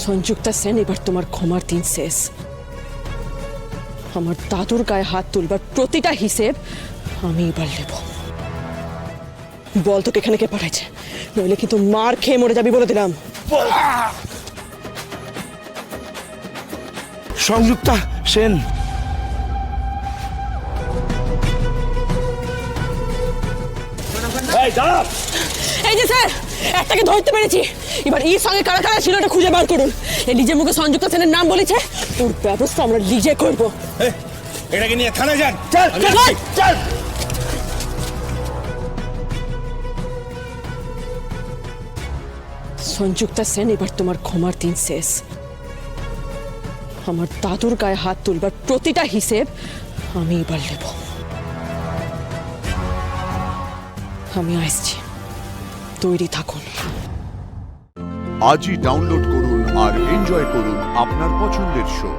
সংযুক্তা সেন, এবার তোমার ক্ষমার দিন শেষ। আমার দাদুর গায়ে হাত তুলবার প্রতিটা হিসেব আমি এবার নেব। বল তোকে এখানে কে পাঠাইছে, নইলে কিন্তু মার খেয়ে মরে যাবি বলে দিলাম। সংযুক্তা সেন। এই যে স্যার, একটাকে ধরতে পেরেছি। এবার এর সঙ্গে কারা কারা ছিল এটা খুঁজে বার করুন। এই নিজের মুখে সংযুক্তা সেনের নাম বলেছে, ওর ব্যবস্থা আমরা নিজে করব। এটাকে নিয়ে থানায় যান। চল চল চল। সংযুক্তা সেন, এবার তোমার ক্ষমার দিন শেষ। আমার দাদুর গায়ে হাত তুলবার প্রতিটা হিসেব আমি এবার নেব। আমি আসছি, তৈরি থাকুন। আজই ডাউনলোড করুন আর এনজয় করুন আপনার পছন্দের শো।